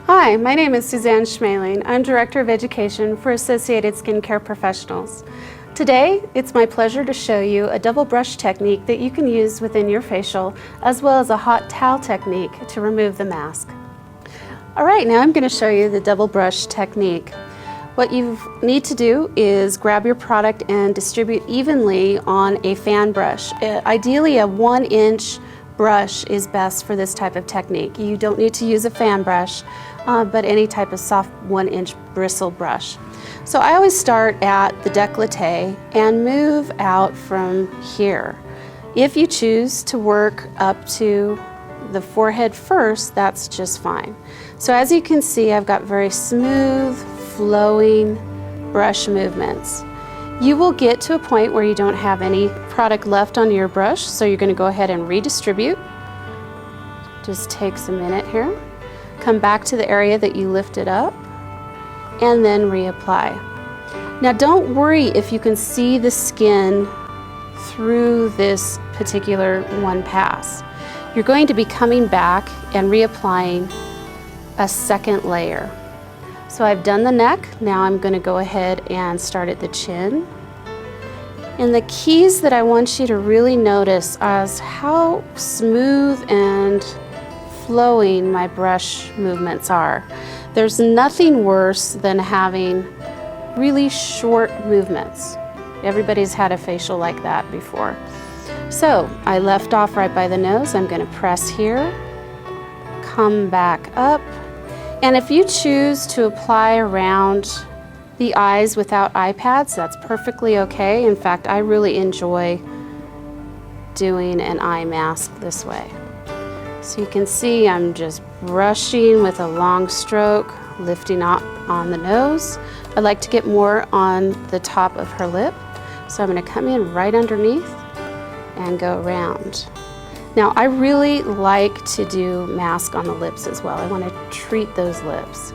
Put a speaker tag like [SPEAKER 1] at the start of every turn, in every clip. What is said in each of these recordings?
[SPEAKER 1] Hi, my name is Suzanne Schmaling. I'm Director of Education for Associated Skincare Professionals. Today, it's my pleasure to show you a double brush technique that you can use within your facial, as well as a hot towel technique to remove the mask. All right, now I'm going to show you the double brush technique. What you need to do is grab your product and distribute evenly on a fan brush. Ideally, a 1-inch brush is best for this type of technique. You don't need to use a fan brush, but any type of soft 1-inch bristle brush. So I always start at the décolleté and move out from here. If you choose to work up to the forehead first, that's just fine. So as you can see, I've got very smooth, flowing brush movements. You will get to a point where you don't have any product left on your brush, so you're going to go ahead and redistribute. Just takes a minute here. Come back to the area that you lifted up and then reapply. Now don't worry if you can see the skin through this particular one pass. You're going to be coming back and reapplying a second layer. So I've done the neck, now I'm going to go ahead and start at the chin. And the keys that I want you to really notice is how smooth and flowing my brush movements are. There's nothing worse than having really short movements. Everybody's had a facial like that before. So I left off right by the nose. I'm going to press here, come back up. And if you choose to apply around the eyes without eye pads, that's perfectly okay. In fact, I really enjoy doing an eye mask this way. So you can see I'm just brushing with a long stroke, lifting up on the nose. I'd like to get more on the top of her lip. So I'm going to come in right underneath and go around. Now, I really like to do mask on the lips as well. I want to treat those lips.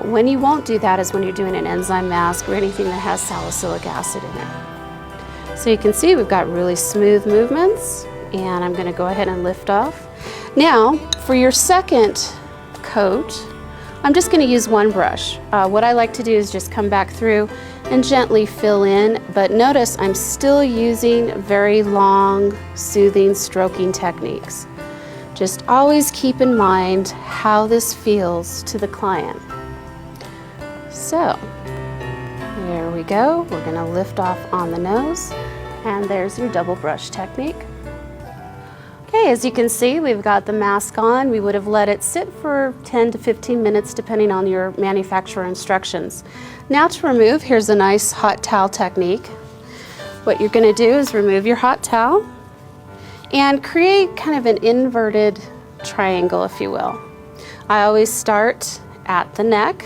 [SPEAKER 1] When you won't do that is when you're doing an enzyme mask or anything that has salicylic acid in it. So you can see we've got really smooth movements, and I'm going to go ahead and lift off. Now, for your second coat, I'm just going to use one brush. What I like to do is just come back through and gently fill in, but notice I'm still using very long, soothing, stroking techniques. Just always keep in mind how this feels to the client. So, there we go. We're going to lift off on the nose, and there's your double brush technique. Okay, as you can see, we've got the mask on. We would have let it sit for 10 to 15 minutes depending on your manufacturer instructions. Now to remove, here's a nice hot towel technique. What you're going to do is remove your hot towel and create kind of an inverted triangle, if you will. I always start at the neck,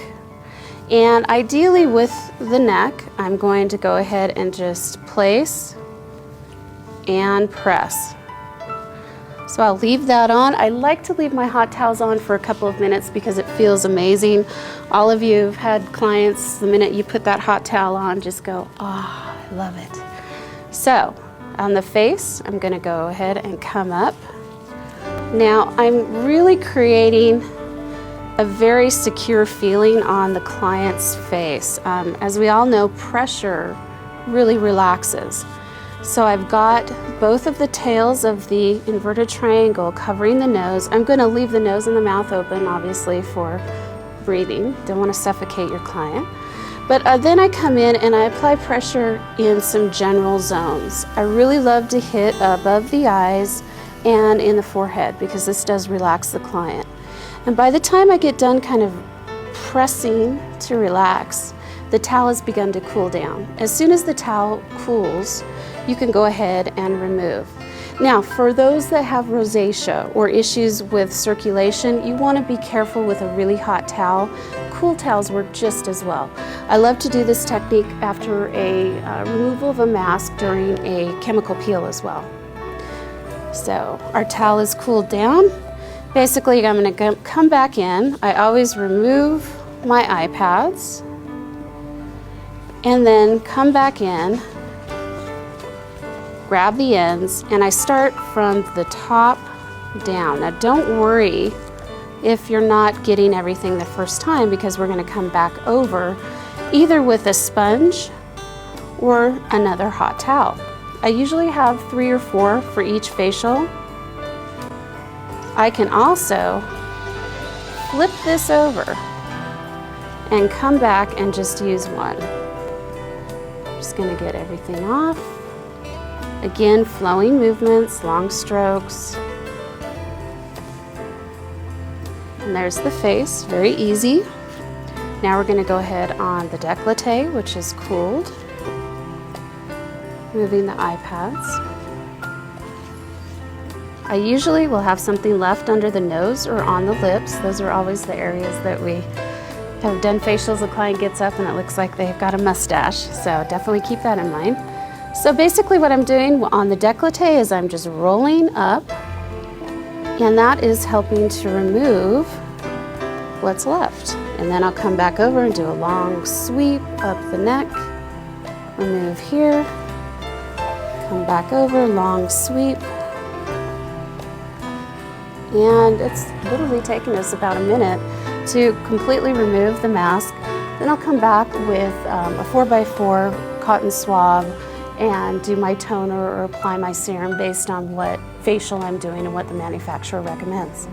[SPEAKER 1] and ideally with the neck, I'm going to go ahead and just place and press. So I'll leave that on. I like to leave my hot towels on for a couple of minutes because it feels amazing. All of you have had clients, the minute you put that hot towel on, just go, oh, I love it. So on the face, I'm going to go ahead and come up. Now I'm really creating a very secure feeling on the client's face. As we all know, pressure really relaxes. So I've got both of the tails of the inverted triangle covering the nose. I'm going to leave the nose and the mouth open, obviously, for breathing. Don't want to suffocate your client. But then I come in and I apply pressure in some general zones. I really love to hit above the eyes and in the forehead because this does relax the client. And by the time I get done kind of pressing to relax, the towel has begun to cool down. As soon as the towel cools, you can go ahead and remove. Now, for those that have rosacea or issues with circulation, you want to be careful with a really hot towel. Cool towels work just as well. I love to do this technique after a removal of a mask during a chemical peel as well. So our towel is cooled down. Basically, I'm going to come back in. I always remove my eye pads and then come back in, grab the ends, and I start from the top down. Now don't worry if you're not getting everything the first time, because we're going to come back over either with a sponge or another hot towel. I usually have 3 or 4 for each facial. I can also flip this over and come back and just use one. Just going to get everything off. Again, flowing movements, long strokes. And there's the face, very easy. Now we're going to go ahead on the décolleté, which is cooled. Moving the eye pads. I usually will have something left under the nose or on the lips. Those are always the areas that we have done facials. The client gets up and it looks like they've got a mustache, so definitely keep that in mind. So basically what I'm doing on the décolleté is I'm just rolling up, and that is helping to remove what's left. And then I'll come back over and do a long sweep up the neck, remove here, come back over, long sweep. And it's literally taken us about a minute to completely remove the mask. Then I'll come back with a 4x4 cotton swab and do my toner or apply my serum based on what facial I'm doing and what the manufacturer recommends.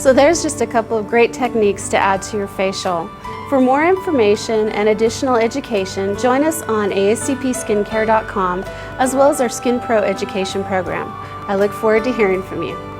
[SPEAKER 1] So there's just a couple of great techniques to add to your facial. For more information and additional education, join us on ASCPskincare.com as well as our Skin Pro education program. I look forward to hearing from you.